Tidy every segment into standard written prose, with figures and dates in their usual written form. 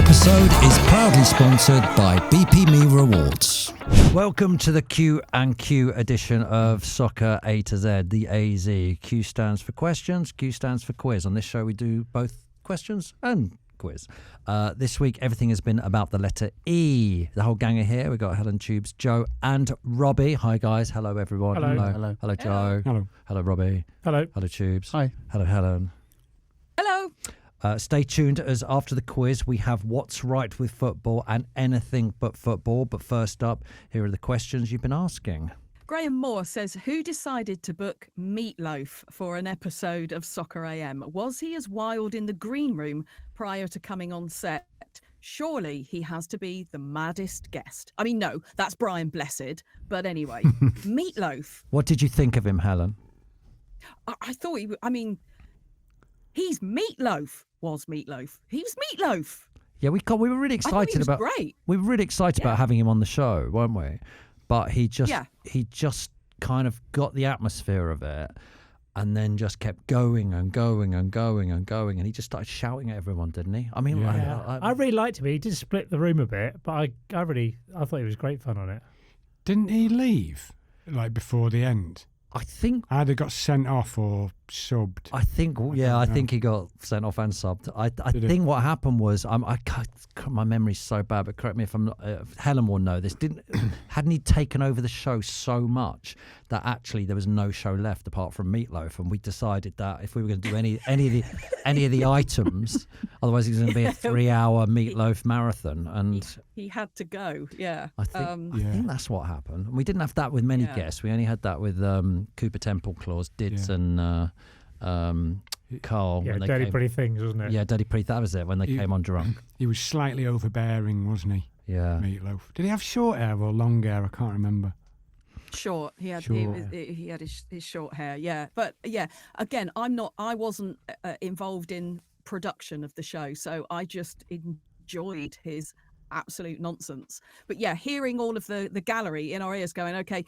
episode is proudly sponsored by BP Me Rewards. Welcome to the Q&Q edition of Soccer A to Z, the AZ. Q stands for questions, Q stands for quiz. On this show we do both questions and quiz. This week everything has been about the letter E. The whole gang are here. We've got Helen, Tubes, Joe and Robbie. Hi guys. Hello everyone. Hello. Hello Joe. Hello. Hello Robbie. Hello. Hello Tubes. Hi. Hello Helen. Hello. Stay tuned as after the quiz we have what's right with football and anything but football. But first up, here are the questions you've been asking. Graham Moore says, who decided to book Meatloaf for an episode of Soccer AM? Was he as wild in the green room prior to coming on set? Surely he has to be the maddest guest. I mean, no, that's Brian Blessed. But anyway, Meatloaf. What did you think of him, Helen? I thought he's Meatloaf. Was Meatloaf. He was Meatloaf. Yeah, we were really excited about. Great. We were really excited about having him on the show, weren't we? But he just kind of got the atmosphere of it, and then just kept going and going and going and going, and he just started shouting at everyone, didn't he? I mean, I really liked him. He did split the room a bit, but I thought he was great fun on it. Didn't he leave before the end? I think either got sent off or subbed. I think he got sent off and subbed. I think what happened was my memory's so bad, but correct me if I'm not. Helen will know this. Hadn't he taken over the show so much that actually there was no show left apart from Meatloaf, and we decided that if we were going to do any of the items, otherwise it was going to be a 3-hour Meatloaf marathon, and he had to go. Yeah, I think that's what happened. We didn't have that with many guests. We only had that with Cooper Templeclaws, Dids, and Carl. Yeah, when they Dirty came. Pretty Things, wasn't it? Yeah, Dirty Pretty. That was it when they came on drunk. He was slightly overbearing, wasn't he? Yeah. Meatloaf. Did he have short hair or long hair? I can't remember. Short. He had his short hair. Yeah, but yeah. Again, I wasn't involved in production of the show, so I just enjoyed his absolute nonsense. But yeah, hearing all of the gallery in our ears going, okay,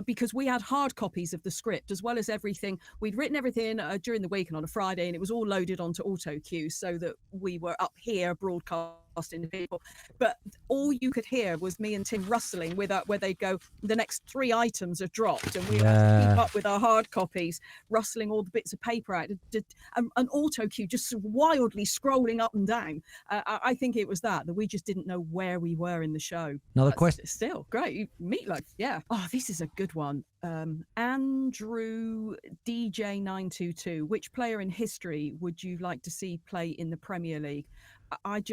because we had hard copies of the script as well as everything. We'd written everything during the week and on a Friday, and it was all loaded onto auto cue so that we were up here broadcasting to people. But all you could hear was me and Tim rustling with where they go, the next 3 items are dropped, and we had to keep up with our hard copies, rustling all the bits of paper out, and auto cue just wildly scrolling up and down. I think it was that we just didn't know where we were in the show. Another question. Still great. Meatloaf. Yeah. Oh, this is a good one. Andrew DJ922. Which player in history would you like to see play in the Premier League? I'd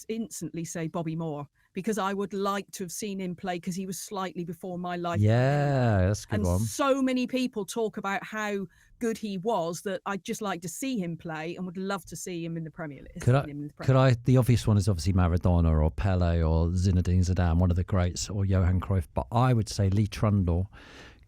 instantly say Bobby Moore, because I would like to have seen him play, because he was slightly before my life. Yeah, that's a good one. And so many people talk about how good he was that I'd just like to see him play and would love to see him in the Premier League. The obvious one is obviously Maradona or Pele or Zinedine Zidane, one of the greats, or Johan Cruyff, but I would say Lee Trundle,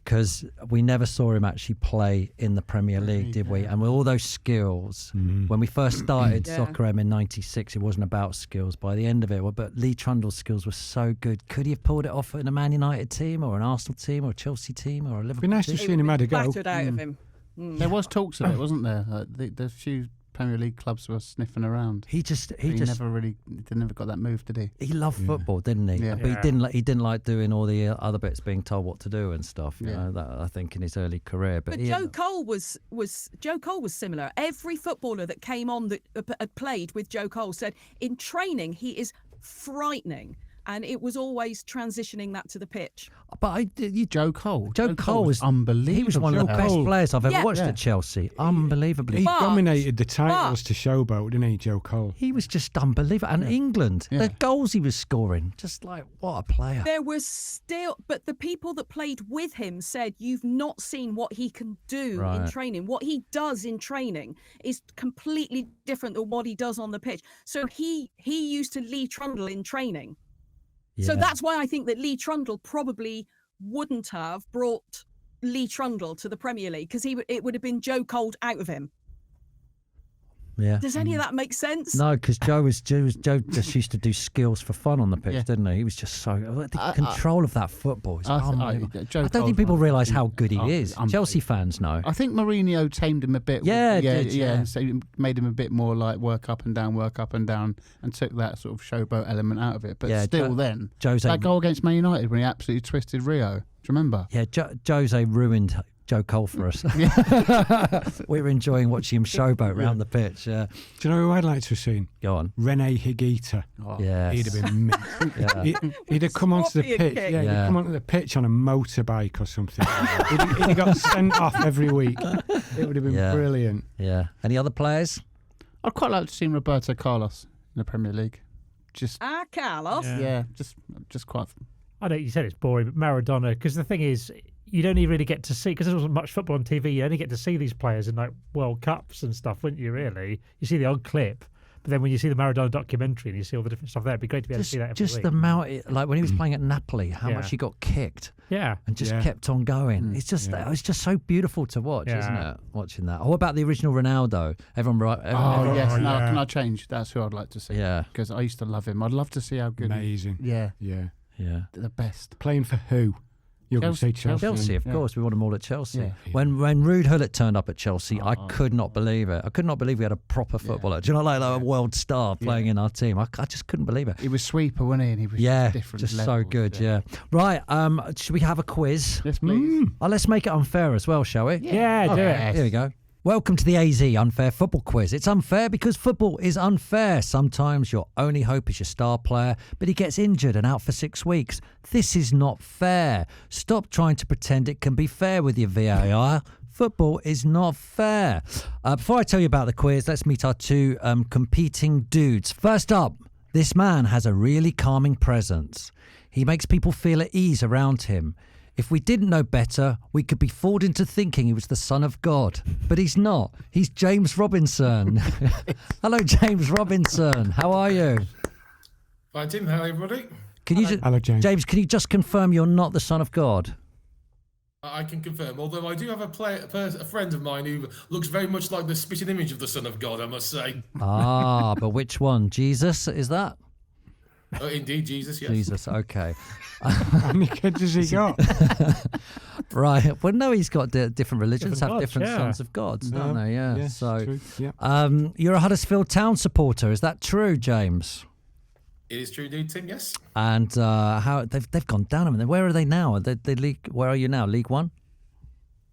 because we never saw him actually play in the Premier League, did we? And with all those skills, when we first started Soccer M in '96, it wasn't about skills. By the end of it, but Lee Trundle's skills were so good. Could he have pulled it off in a Man United team or an Arsenal team or a Chelsea team or a Liverpool team? It'd be nice to see him had a go. Battered out of him. There was talks of it, wasn't there? The few Premier League clubs were sniffing around. He never got that move, did he? He loved football, didn't he? Yeah. But he didn't like doing all the other bits, being told what to do and stuff. You know, that, I think in his early career. But Joe Cole was similar. Every footballer that came on that had played with Joe Cole said in training he is frightening. And it was always transitioning that to the pitch. But Joe Cole was unbelievable. He was one of the best players I've ever watched at Chelsea. Unbelievably. He dominated the titles to Showboat, didn't he, Joe Cole? He was just unbelievable. And England, the goals he was scoring, just like, what a player. There was still, but the people that played with him said, you've not seen what he can do in training. What he does in training is completely different than what he does on the pitch. So he used to Lee Trundle in training. Yeah. So that's why I think that Lee Trundle probably wouldn't have brought Lee Trundle to the Premier League, because it would have been Joe Cole out of him. Yeah. Does any of that make sense? No, because Joe just used to do skills for fun on the pitch, didn't he? He was just so the control of that football. I don't think people realise how good he is. Chelsea fans know. I think Mourinho tamed him a bit. Yeah. So he made him a bit more like work up and down, and took that sort of showboat element out of it. But that goal against Man United when he absolutely twisted Rio. Do you remember? Yeah, Jose ruined Joe Cole for us. We were enjoying watching him showboat round the pitch. Do you know who I'd like to have seen? Go on. Rene Higuita. Yeah, he'd have been. He'd have come onto the pitch. He'd have come onto the pitch on a motorbike or something. he'd have got sent off every week. It would have been brilliant. Yeah. Any other players? I'd quite like to see Roberto Carlos in the Premier League. Carlos. Yeah, just quite. I know you said it's boring, but Maradona. Because the thing is, you'd only really get to see, because there wasn't much football on TV, you only get to see these players in like World Cups and stuff, wouldn't you, really? You see the odd clip, but then when you see the Maradona documentary and you see all the different stuff there, it'd be great to be able to see that every week. The amount, like when he was playing at Napoli, how much he got kicked. Yeah. And just kept on going. It's just so beautiful to watch, isn't it? Watching that. What about the original Ronaldo? Can I change? That's who I'd like to see. Yeah. Because I used to love him. I'd love to see how good Amazing. Yeah. The best. Playing for who? You're going to say Chelsea. Chelsea, of course. We want them all at Chelsea. Yeah. When Ruud Gullit turned up at Chelsea, I could not believe it. I could not believe we had a proper footballer. Do you know, like a world star playing in our team? I just couldn't believe it. He was sweeper, wasn't he? And he was different just levels, so good, Right, should we have a quiz? Yes, please. Let's make it unfair as well, shall we? Yeah, do it. Here we go. Welcome to the AZ Unfair Football Quiz. It's unfair because football is unfair. Sometimes your only hope is your star player, but he gets injured and out for 6 weeks. This is not fair. Stop trying to pretend it can be fair with your VAR. Football is not fair. Before I tell you about the quiz, let's meet our two competing dudes. First up, this man has a really calming presence. He makes people feel at ease around him. If we didn't know better, we could be fooled into thinking he was the son of God. But he's not. He's James Robinson. Hello, James Robinson. How are you? Fine, Tim. How everybody? Hello, James. James, can you just confirm you're not the son of God? I can confirm, although I do have a friend of mine who looks very much like the spitting image of the Son of God, I must say. But which one? Jesus, is that? Indeed, Jesus, yes. Jesus, okay. How many kids has he got? Right. Well, no, he's got different religions, have different sons of gods, don't they? Yeah. Yes, so, true. Yeah. You're a Huddersfield Town supporter. Is that true, James? It is true, indeed, Tim. Yes. And how they've gone down? I mean, where are they now? They league. Where are you now? League One.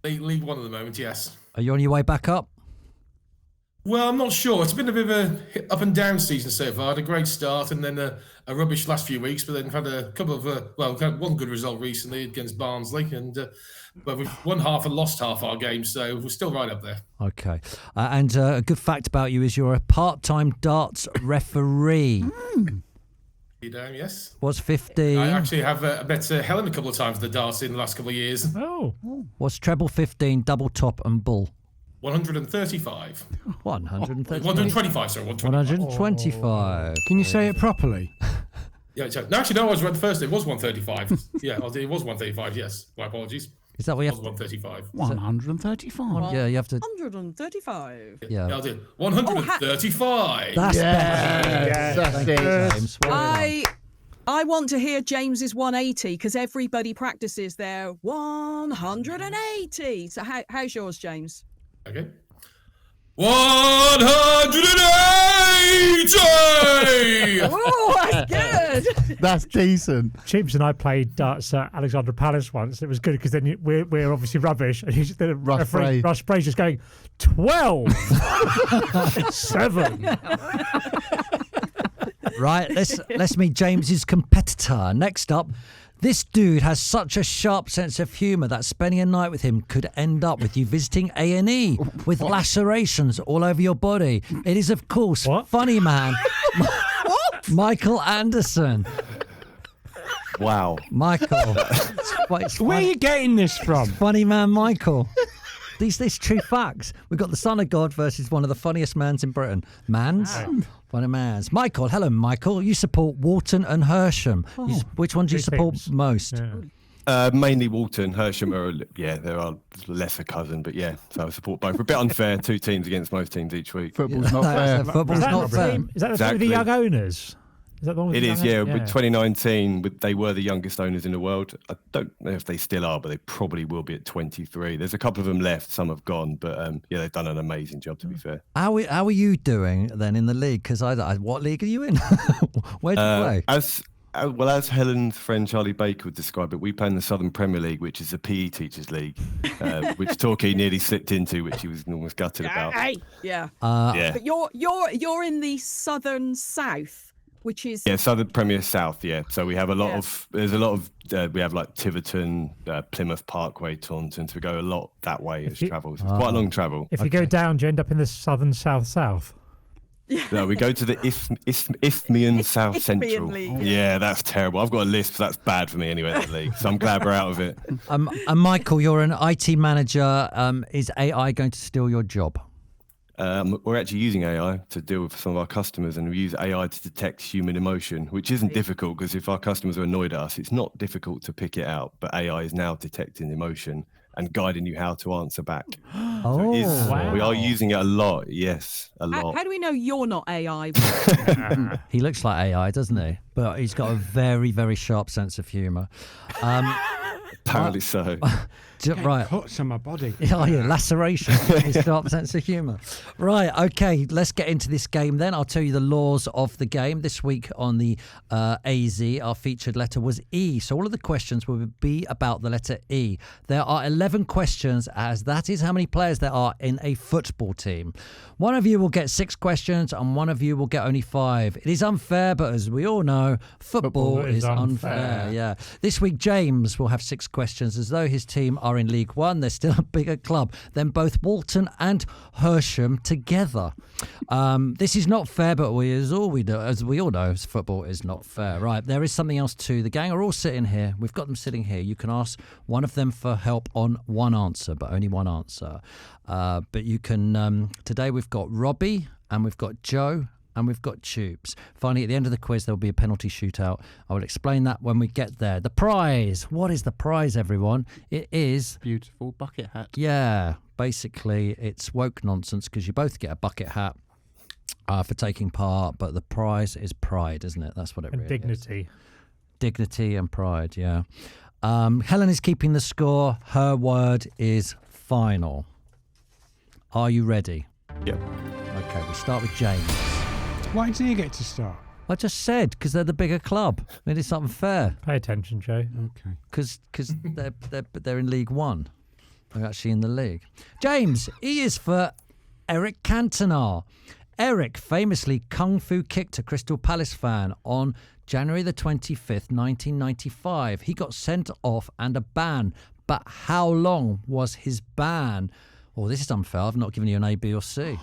League One at the moment. Yes. Are you on your way back up? Well, I'm not sure. It's been a bit of a up and down season so far. Had a great start and then a rubbish last few weeks, but then had a couple of we've had one good result recently against Barnsley, and but we've won half and lost half our games, so we're still right up there. Okay, and a good fact about you is you're a part-time darts referee. Yes. What's 15? I actually have met Helen a couple of times at the darts in the last couple of years. Oh. What's treble 15, double top, and bull? 135. 125, sorry. 125. Can you say it properly? Yeah, no, actually, no, I was right the first. It was 135. Yeah, it was 135, yes. My apologies. Is that what you have? It was 135. 135. Yeah, you have to. 135. Yeah, I did. 135. That's That's it. James. Well I want to hear James's 180 because everybody practices their 180. So how's yours, James? Okay. 180! Oh, that's good. That's decent. Chips and I played darts at Alexandra Palace once. It was good because then we're obviously rubbish. And he's the Russ Bray. Russ Bray's just going 12, 7. Right, let's meet James's competitor. Next up, this dude has such a sharp sense of humour that spending a night with him could end up with you visiting A&E with lacerations all over your body. It is, of course, funny man Michael Anderson. Wow. Michael. Where are you getting this from? Funny man Michael. These true facts. We've got the Son of God versus one of the funniest mans in Britain. Funny mans. Michael, hello, Michael. You support Walton and Hersham. Which one do you support most? Yeah. Mainly Walton. Hersham there are lesser cousin, but so I support both. A bit unfair, 2 teams against most teams each week. Football's not fair. Football's not fair. Is that the thing with the young owners? Is that the one with it the is, young With 2019, they were the youngest owners in the world. I don't know if they still are, but they probably will be at 23. There's a couple of them left, some have gone, but they've done an amazing job, to be fair. How are you doing then in the league? Because what league are you in? Where do you play? As Helen's friend Charlie Baker would describe it, we play in the Southern Premier League, which is the PE Teachers League, which Torquay nearly slipped into, which he was almost gutted about. Yeah. But you're in the Southern South, which is Southern Premier South. Yeah, so we have we have like Tiverton, Plymouth Parkway, Taunton. So we go a lot that way as travel. So it's quite a long travel. If you go down, do you end up in the Southern South? No, we go to the Isthmian South Central. League. Yeah, that's terrible. I've got a list, but that's bad for me anyway, that league. So I'm glad we're out of it. And Michael, you're an IT manager. Is AI going to steal your job? We're actually using AI to deal with some of our customers, and we use AI to detect human emotion, which isn't difficult because if our customers are annoyed at us, it's not difficult to pick it out. But AI is now detecting emotion and guiding you how to answer back. Wow. We are using it a lot. Yes, a lot. How do we know you're not AI? He looks like AI, doesn't he? But he's got a very, very sharp sense of humour. Apparently so. Right. Cuts on my body. Laceration. His sharp sense of humour. Right, okay, let's get into this game then. I'll tell you the laws of the game. This week on the AZ, our featured letter was E. So all of the questions will be about the letter E. There are 11 questions, as that is how many players there are in a football team. One of you will get 6 questions and one of you will get only 5. It is unfair, but as we all know, football is unfair. Yeah. This week, James will have 6 questions, as though his team are in League One. They're still a bigger club than both Walton and Hersham together. This is not fair, but as we all know, football is not fair. Right, there is something else too. The gang are all sitting here. We've got them sitting here. You can ask one of them for help on one answer, but only one answer. But you can, today we've got Robbie and we've got Joe and we've got Tubes. Finally, at the end of the quiz, there'll be a penalty shootout. I will explain that when we get there. The prize. What is the prize, everyone? It is... beautiful bucket hat. Yeah, basically, it's woke nonsense because you both get a bucket hat for taking part, but the prize is pride, isn't it? That's what it really is. Dignity. Dignity and pride, yeah. Helen is keeping the score. Her word is final. Are you ready? Yep. Okay, we start with James. Why did he get to start? I just said because they're the bigger club. I mean, it's unfair. Pay attention, Joe. Okay. Because they're in League One. They're actually in the league. James, E is for Eric Cantona. Eric famously kung fu kicked a Crystal Palace fan on January the 25th, 1995. He got sent off and a ban. But how long was his ban? Oh, this is unfair. I've not given you an A, B or C.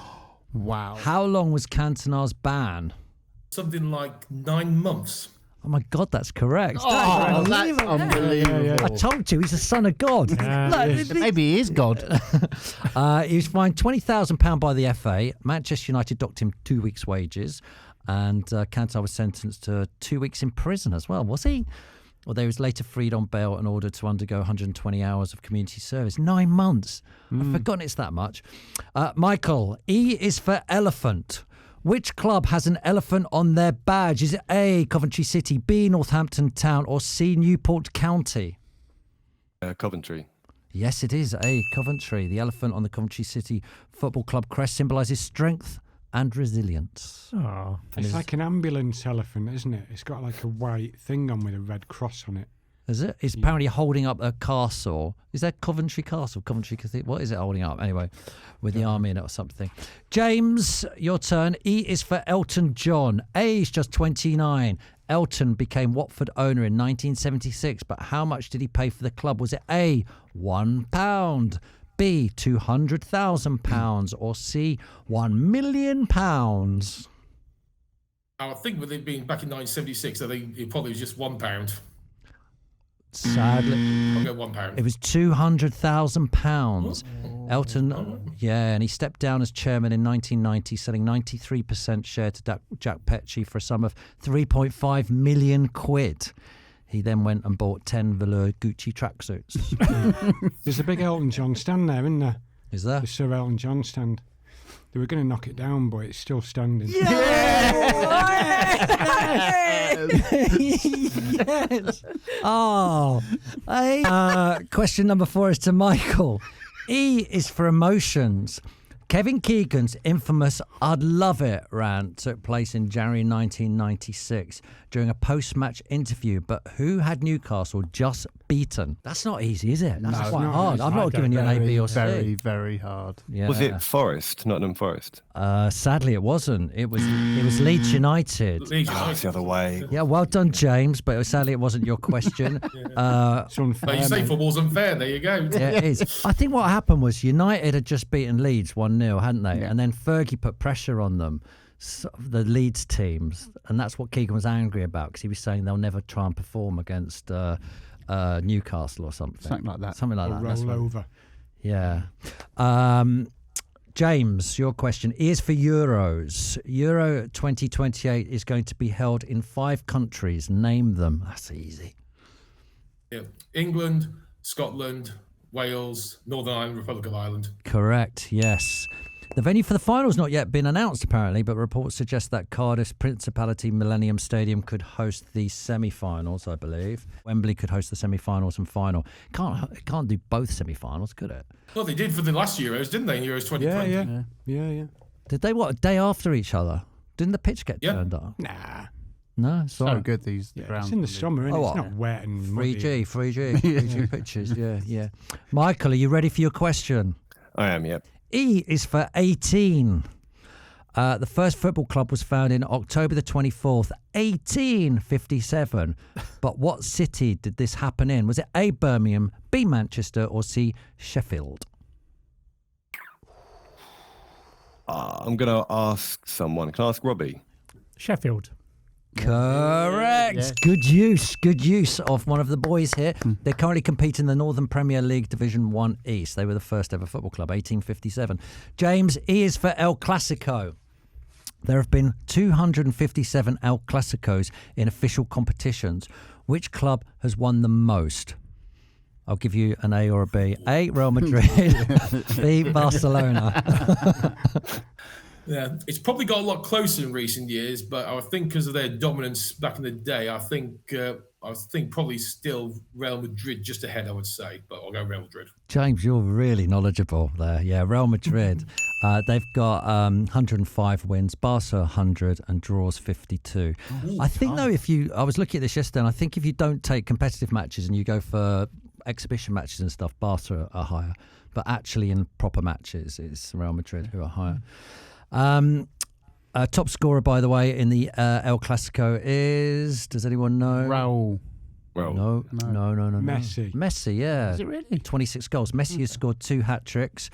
Wow. How long was Cantona's ban? Something like 9 months. Oh my God, that's correct. Oh, that's unbelievable. I told you, he's the son of God. Maybe he is God. He was fined £20,000 by the FA. Manchester United docked him 2 weeks' wages. And Cantona was sentenced to 2 weeks in prison as well, was he? Although he was later freed on bail and ordered to undergo 120 hours of community service. 9 months. I've forgotten it's that much. Michael, E is for elephant. Which club has an elephant on their badge? Is it A, Coventry City, B, Northampton Town, or C, Newport County? Coventry. Yes, it is A, Coventry. The elephant on the Coventry City Football Club crest symbolises strength and resilience. Oh, it's like an ambulance elephant, isn't it? It's got like a white thing on with a red cross on it. Is it? It's apparently holding up a castle. Is that Coventry Castle? Coventry Cathedral? What is it holding up? Anyway, with the army in it or something. James, your turn. E is for Elton John. Age just 29. Elton became Watford owner in 1976, but how much did he pay for the club? Was it A, £1, B, £200,000, or C, £1 million? I think with it being back in 1976, I think it probably was just £1. Sadly, I'll go £1. It was £200,000. Elton, and he stepped down as chairman in 1990, selling 93% share to Jack Petchey for a sum of £3.5 million. He then went and bought 10 velour Gucci tracksuits. There's a big Elton John stand there, isn't there? Is there? The Sir Elton John stand. They were going to knock it down, but it's still standing. Yes! Oh. Hey. Question number 4 is to Michael. E is for emotions. Kevin Keegan's infamous "I'd love it" rant took place in January 1996 during a post-match interview, but who had Newcastle just beaten? That's not easy, is it? That's quite hard. I'm not giving you an A, B or C. Very, very hard. Yeah. Was it Forest, Nottingham Forest? Sadly, it wasn't. It was Leeds United. Leeds United. It's the other way. Yeah, well done, James, but sadly it wasn't your question. It's unfair. But you say football's unfair, there you go. Yeah, it is. I think what happened was United had just beaten Leeds 1-0, hadn't they? Yeah. And then Fergie put pressure on them, the Leeds teams, and that's what Keegan was angry about, because he was saying they'll never try and perform against Newcastle or something. Something like that. Something like Or that. roll over. Yeah. James, your question is for Euros. Euro 2028 is going to be held in 5 countries. Name them. That's easy. Yeah. England, Scotland, Wales, Northern Ireland, Republic of Ireland. Correct, yes. The venue for the final has not yet been announced, apparently, but reports suggest that Cardiff's Principality Millennium Stadium could host the semi-finals, I believe. Wembley could host the semi-finals and final. It can't do both semi-finals, could it? Well, they did for the last Euros, didn't they? Euros 2020. Yeah. Did they, a day after each other? Didn't the pitch get turned up? Nah. No, it's all So right. good, these grounds. It's in the summer, isn't it? It's not wet and muddy. 3G pitches, yeah. Michael, are you ready for your question? I am, yep. E is for 18. The first football club was founded in October the 24th, 1857. But what city did this happen in? Was it A, Birmingham, B, Manchester, or C, Sheffield? I'm going to ask someone. Can I ask Robbie? Sheffield. Correct. Yeah. Good use of one of the boys here. They're currently competing in the Northern Premier League Division 1 East. They were the first ever football club, 1857. James, E is for El Clasico. There have been 257 El Clasicos in official competitions. Which club has won the most? I'll give you an A or a B. A, Real Madrid. B, Barcelona. Yeah, it's probably got a lot closer in recent years, but I think because of their dominance back in the day, I think probably still Real Madrid just ahead, I would say, but I'll go Real Madrid. James, you're really knowledgeable there. Yeah, Real Madrid. They've got 105 wins, Barca 100, and draws 52. Ooh, I think, though, I was looking at this yesterday, and I think if you don't take competitive matches and you go for exhibition matches and stuff, Barca are higher. But actually in proper matches, it's Real Madrid who are higher. Top scorer, by the way, in the El Clasico is, does anyone know? Raul. No. Messi, yeah. Is it really? 26 goals. Messi has scored 2 hat-tricks.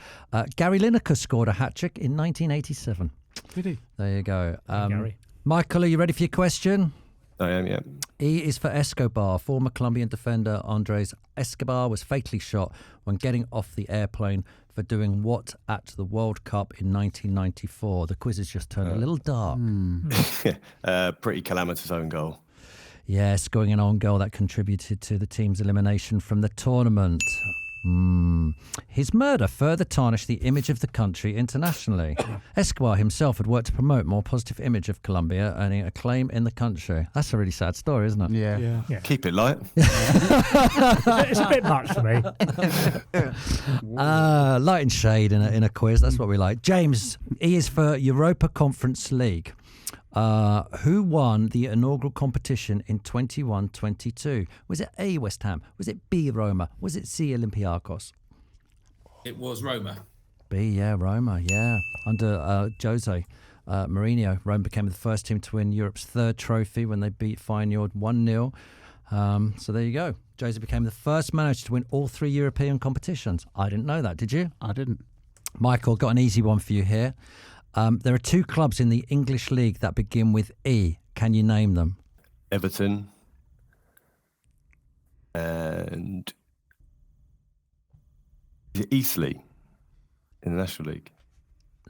Gary Lineker scored a hat-trick in 1987. Did he? There you go. Gary. Michael, are you ready for your question? I am, yeah. E is for Escobar. Former Colombian defender Andres Escobar was fatally shot when getting off the airplane for doing what at the World Cup in 1994? The quiz has just turned a little dark. Pretty calamitous own goal. Yeah, scoring an own goal that contributed to the team's elimination from the tournament. His murder further tarnished the image of the country internationally. Escobar himself had worked to promote more positive image of Colombia, earning acclaim in the country. That's a really sad story, isn't it? Yeah. Keep it light. It's a bit much for me. Light and shade in a quiz. That's what we like. James, E is for Europa Conference League. Who won the inaugural competition in 21-22? Was it A, West Ham? Was it B, Roma? Was it C, Olympiacos? It was Roma. B, yeah, Roma, yeah. Under Jose Mourinho, Roma became the first team to win Europe's 3rd trophy when they beat Feyenoord 1-0. So there you go. Jose became the first manager to win all 3 European competitions. I didn't know that, did you? I didn't. Michael, got an easy one for you here. There are 2 clubs in the English league that begin with E. Can you name them? Everton and is it Eastleigh in the National League?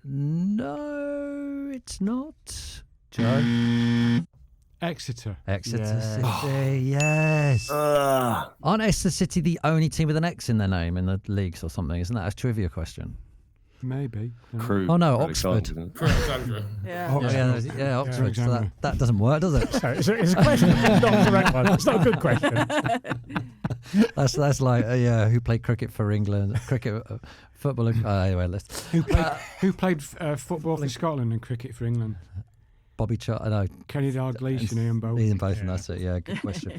No, it's not. Joe? Exeter. City, yes. Aren't Exeter City the only team with an X in their name in the leagues or something? Isn't that a trivia question? Maybe. Crew. Oh no, Oxford. Alexandra. Oxford. So that doesn't work, does it? Sorry, it's a question, not a correct one. It's not a good question. That's like who played cricket for England? Football. Anyway, let's. Who played football for Scotland and cricket for England? Bobby no. Kenny Dalglish and Ian Both. Ian Both, and that's it. Yeah, good question.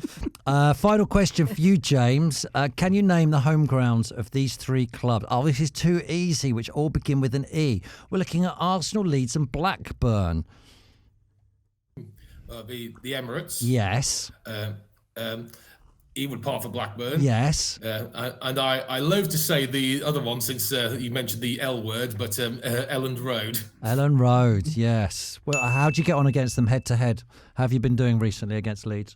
Final question for you, James. Can you name the home grounds of these 3 clubs? Oh, this is too easy, which all begin with an E. We're looking at Arsenal, Leeds and Blackburn. The Emirates. Yes. Ewood Park for Blackburn. Yes. And I loathe to say the other one since you mentioned the L word, but Elland Road. Elland Road, yes. Well, how'd you get on against them head to head? How have you been doing recently against Leeds?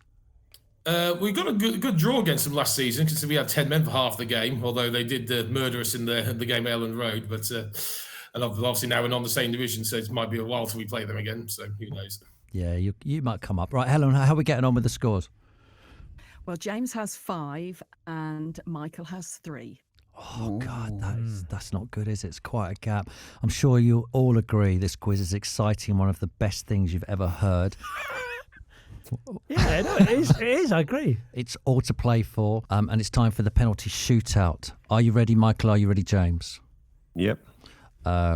We got a good draw against them last season because we had 10 men for half the game, although they did murder us in the game at Elland Road. But and obviously now we're on the same division, so it might be a while till we play them again. So who knows? Yeah, you might come up. Right, Helen, how are we getting on with the scores? Well, James has 5 and Michael has 3. Oh, God, that's not good, is it? It's quite a gap. I'm sure you'll all agree this quiz is exciting and one of the best things you've ever heard. Yeah, no, it is. I agree. It's all to play for, and it's time for the penalty shootout. Are you ready, Michael? Are you ready, James? Yep.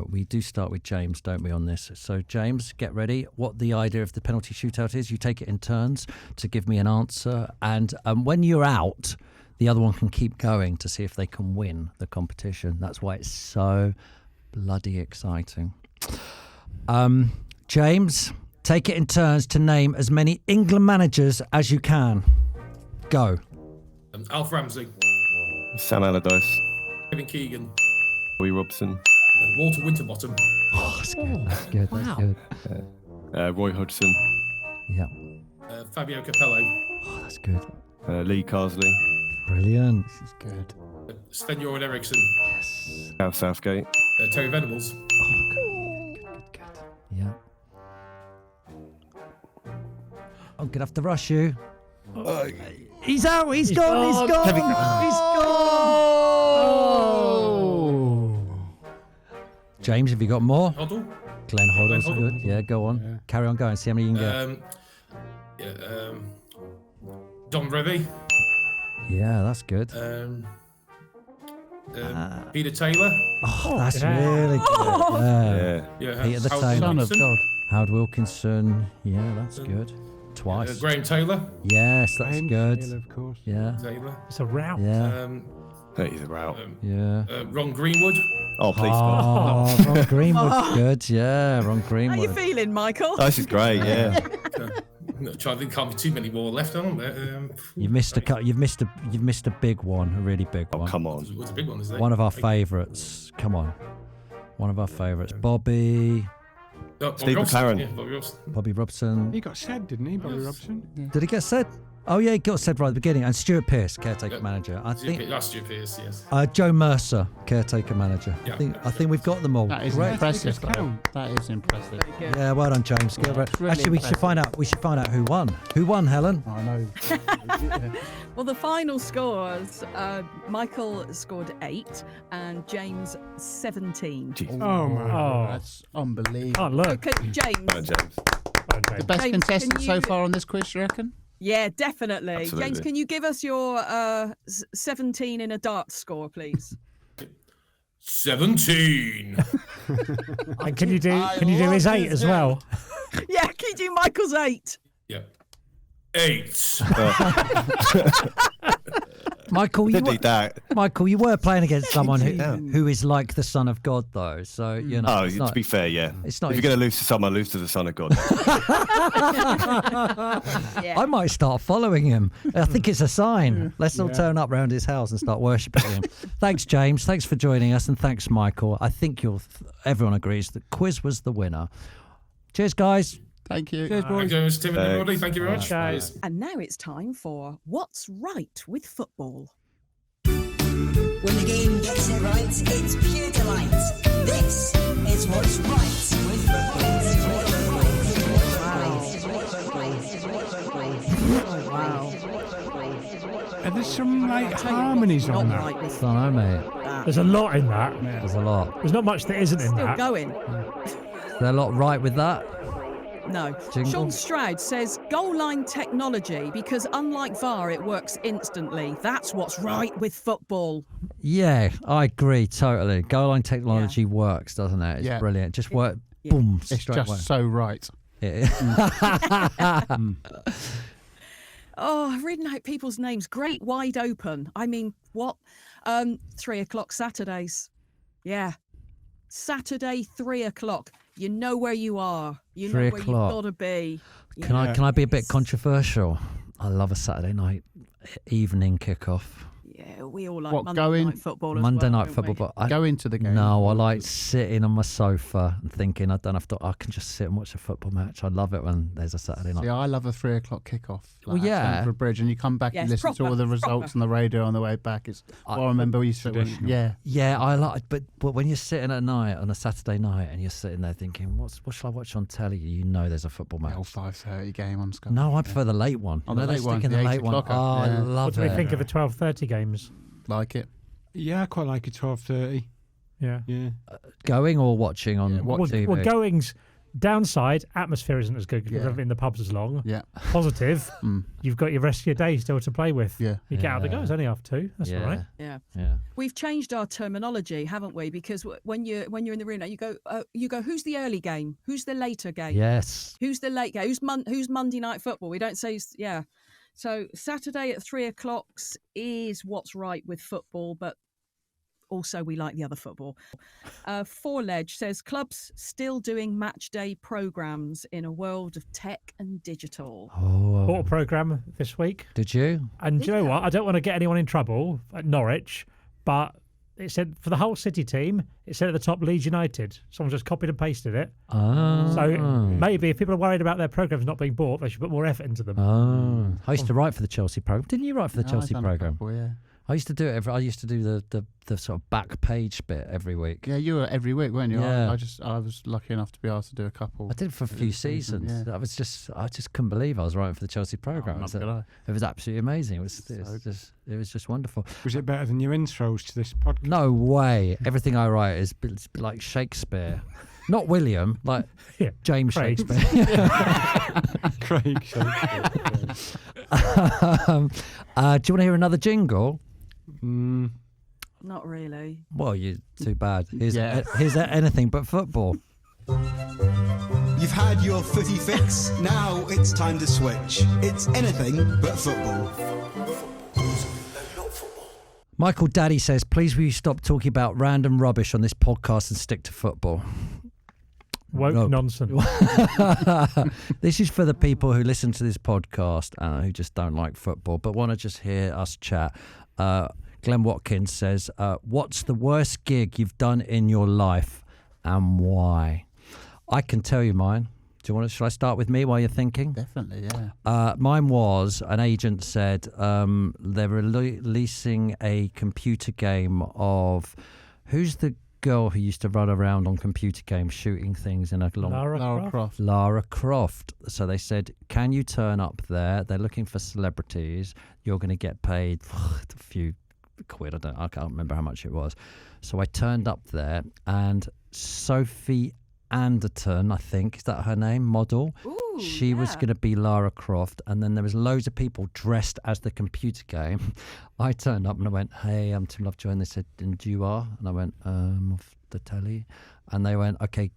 We do start with James, don't we, on this? So, James, get ready. What the idea of the penalty shootout is, you take it in turns to give me an answer. And when you're out, the other one can keep going to see if they can win the competition. That's why it's so bloody exciting. James, take it in turns to name as many England managers as you can. Go. Alf Ramsey. Sam Allardyce. Kevin Keegan. Roy Robson. Walter Winterbottom. Oh, that's good. That's good. That's good. Roy Hodgson. Yeah. Fabio Capello. Oh, that's good. Lee Carsley. Brilliant. This is good. Sven-Göran Eriksson. Yes. Al Southgate. Terry Venables. Oh, good. Yeah. I'm going to have to rush you. He's out. He's gone. He's gone. He's gone. James, have you got more? Hoddle. Glenn Hoddle's good. Yeah, go on. Yeah. Carry on going. See how many you can get. Don Revie. Yeah, that's good. Peter Taylor. Oh, that's really good. Yeah. Peter the Taylor. Son of God. Howard Wilkinson. Yeah, that's good. Twice. Graham Taylor. Yes, that's good. Taylor, of course. Yeah. Taylor. It's a route. Yeah. He's a route. Ron Greenwood. Oh, please. Ron Greenwood's good. Yeah, Ron Greenwood. How you feeling, Michael? Oh, this is great. Yeah. I'm trying to think, can't be too many more left, aren't there? You've missed a big one, a really big one. Oh, come on. What's a big one? Is that? One of our favourites. Come on. One of our favourites. Bobby. Steve McLaren. Yeah, Bobby Robson. He got said, didn't he, Bobby Robson? Yeah. Did he get said? Oh yeah, he got said right at the beginning. And Stuart Pearce, caretaker manager. I think that's Stuart Pearce, yes. Joe Mercer, caretaker manager. Yeah. I think we've got them all. That is impressive. That is impressive. Yeah, well done, James. Really actually, we should find out. Who won? Who won, Helen? I know. Well, the final scores: Michael scored 8 and James 17. Oh my! That's unbelievable. Oh look, James. The best James, contestant so far on this quiz, you reckon? Yeah, definitely. Absolutely. James, can you give us your 17 in a darts score, please? 17. And can you do his 8 as well? Yeah, can you do Michael's 8? Yeah. 8. Michael, you were playing against someone who is like the Son of God, though. So you know. Oh, to be fair, yeah. It's not. If you're going to lose to someone, lose to the Son of God. Yeah. I might start following him. I think it's a sign. Let's all turn up round his house and start worshipping him. Thanks, James. Thanks for joining us, and thanks, Michael. I think everyone agrees that quiz was the winner. Cheers, guys. Thank you. Cheers, boys. Thank you, Tim and everybody. Thank you very much. Guys. And now it's time for What's Right with Football. When the game gets it right, it's pure delight. This is What's Right with Football. Are there some harmonies on that? I don't know, mate. There's a lot in that. There's a lot. There's not much that isn't in that. Still going. Is there a lot right with that? No. Jingle? Sean Stroud says goal line technology, because unlike VAR, it works instantly. That's what's right with football. Yeah, I agree totally. Goal line technology works, doesn't it? It's brilliant. Just work, boom, it's straight just away. so right. Oh, I've written out people's names. Great Wide Open. I mean, what? 3:00 Saturdays. Yeah. Saturday, 3:00. You know where you are. You know where you've got to be. Can I be a bit controversial? I love a Saturday night evening kickoff. Yeah, we all like Monday night football as Monday well, night football, but I go into the game. No, I like sitting on my sofa and thinking I can just sit and watch a football match. I love it when there's a Saturday night. See, I love a 3:00 kickoff. Well, yeah. For a bridge, and you come back and listen to all the results on the radio on the way back. I remember we used to. Yeah, I like. But when you're sitting at night on a Saturday night and you're sitting there thinking, what shall I watch on telly? You know, there's a football match. The old 5:30 game on Sky. No, I prefer the late one. The late one. The late one. Oh, I love What do we think of the 12:30 games? Like it. Yeah, I quite like it. 12:30. Yeah. Going or watching on TV? Well, going's downside. Atmosphere isn't as good because we haven't been in the pubs as long. Yeah. Positive. You've got your rest of your day still to play with. Yeah. You get out the goals only half 2. That's all right. Yeah. Yeah. We've changed our terminology, haven't we? Because when you're in the arena, you go, who's the early game? Who's the later game? Yes. Who's the late game? Who's Monday night football? We don't say So Saturday at 3:00 is what's right with football, but also we like the other football. Foreledge says clubs still doing match day programmes in a world of tech and digital. Bought a programme this week. Did you? And do you know what? I don't want to get anyone in trouble at Norwich, but it said for the whole City team, it said at the top Leeds United. Someone just copied and pasted it. Oh. So maybe if people are worried about their programmes not being bought, they should put more effort into them. Oh. I used to write for the Chelsea programme. Didn't you write for the Chelsea programme? Yeah. I used to do it. I used to do the sort of back page bit every week. Yeah, you were every week, weren't you? Yeah. I was lucky enough to be able to do a couple. I did it for a few seasons. Yeah. I just couldn't believe I was writing for the Chelsea programme. It was absolutely amazing. It was just wonderful. Was it better than your intros to this podcast? No way. Everything I write is like Shakespeare. Not William, like James Craig. Shakespeare. Craig Shakespeare. Do you want to hear another jingle? Not really. Well, too bad. Here's anything but football. You've had your footy fix. Now it's time to switch. It's anything but football. Michael Daddy says, please will you stop talking about random rubbish on this podcast and stick to football? Woke nonsense. This is for the people who listen to this podcast who just don't like football but want to just hear us chat. Glenn Watkins says, what's the worst gig you've done in your life and why? I can tell you mine. Shall I start with me while you're thinking? Definitely, yeah. Mine was, an agent said they're releasing a computer game of, who's the girl who used to run around on computer games shooting things in a long... Lara Croft. Lara Croft. So they said, can you turn up there? They're looking for celebrities. You're going to get paid a few quid. I can't remember how much it was. So I turned up there and Sophie Anderton, I think, is that her name, model? Ooh, she was going to be Lara Croft, and then there was loads of people dressed as the computer game. I turned up and I went, hey, I'm Tim Lovejoy, and they said, and you are? And I went, off the telly. And they went, okay,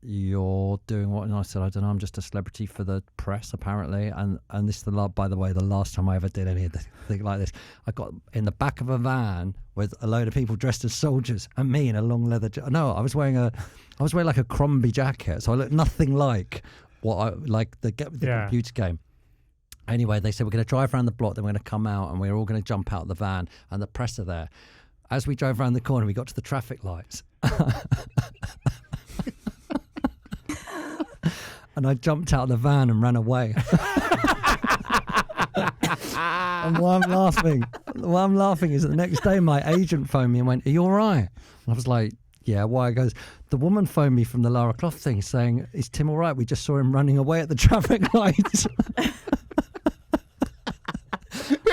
you're doing what? And I said, I don't know, I'm just a celebrity for the press, apparently. And this is by the way, the last time I ever did anything like this. I got in the back of a van with a load of people dressed as soldiers and me in a long leather jacket. No, I was wearing like a Crombie jacket, so I looked nothing like the computer game. Anyway, they said, we're going to drive around the block, then we're going to come out and we're all going to jump out of the van, and the press are there. As we drove around the corner, we got to the traffic lights. And I jumped out of the van and ran away. And why I'm laughing is that the next day my agent phoned me and went, are you all right? And I was like, yeah, why? He goes, the woman phoned me from the Lara Croft thing saying, is Tim all right? We just saw him running away at the traffic lights.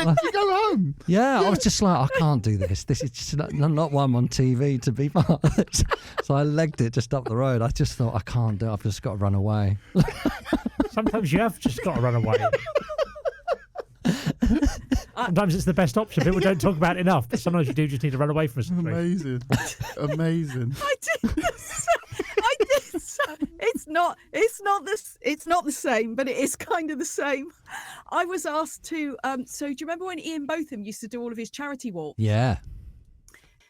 meant to go home. Yeah, I was just like, I can't do this. This is just not why I'm on TV to be part of this. So I legged it just up the road. I just thought, I can't do it. I've just got to run away. Sometimes you have just got to run away. Sometimes it's the best option. People don't talk about it enough, but sometimes you do just need to run away from something. Amazing. I did the same. It's not the same, but it is kind of the same. I was asked to. So do you remember when Ian Botham used to do all of his charity walks? Yeah.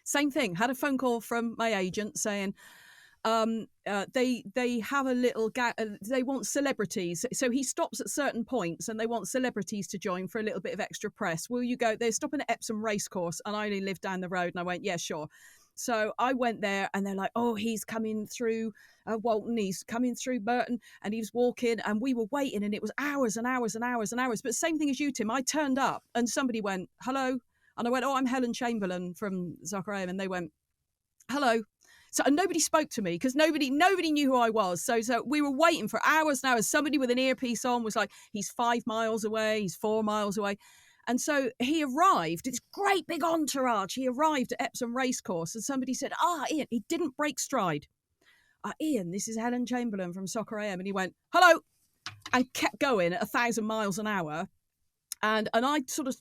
Same thing. Had a phone call from my agent saying, they have a little they want celebrities, so he stops at certain points and they want celebrities to join for a little bit of extra press. Will you go? They're stopping at Epsom Racecourse and I only live down the road, and I went, yeah, sure. So I went there and they're like, oh, he's coming through Walton, he's coming through Burton, and he was walking and we were waiting and it was hours and hours and hours and hours. But same thing as you, Tim. I turned up and somebody went, hello, and I went, oh, I'm Helen Chamberlain from Zachariah, and they went, hello. So and nobody spoke to me because nobody knew who I was. So we were waiting for hours and hours. Somebody with an earpiece on was like, he's 5 miles away, he's 4 miles away. And so he arrived, it's great big entourage. He arrived at Epsom Racecourse and somebody said, Ian, he didn't break stride. Ian, this is Helen Chamberlain from Soccer AM. And he went, hello, and kept going at 1,000 miles an hour. And I sort of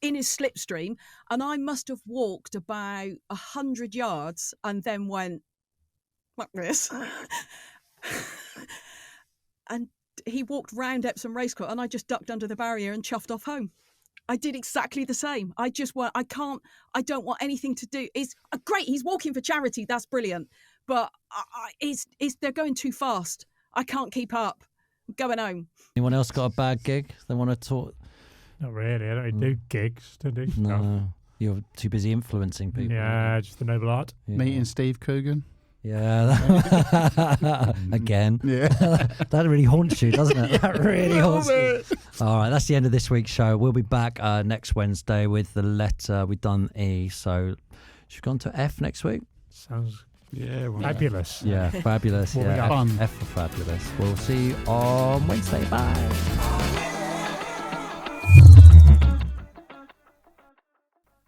in his slipstream, and I must have walked about 100 yards and then went like this. And he walked round Epsom Racecourse and I just ducked under the barrier and chuffed off home. I did exactly the same. I don't want anything to do. It's great. He's walking for charity. That's brilliant. But they're going too fast. I can't keep up. I'm going home. Anyone else got a bad gig they want to talk? Not really. I don't do gigs, don't do stuff. No, you're too busy influencing people. Yeah, just the noble art. Yeah. Meeting Steve Coogan. Yeah. Again. Yeah. That really haunts you, doesn't it? That really haunts you. All right, that's the end of this week's show. We'll be back next Wednesday with the letter. We've done E, so should we go on to F next week? Sounds well, fabulous. Yeah, fabulous. Fun. F for fabulous. We'll see you on Wednesday. Bye.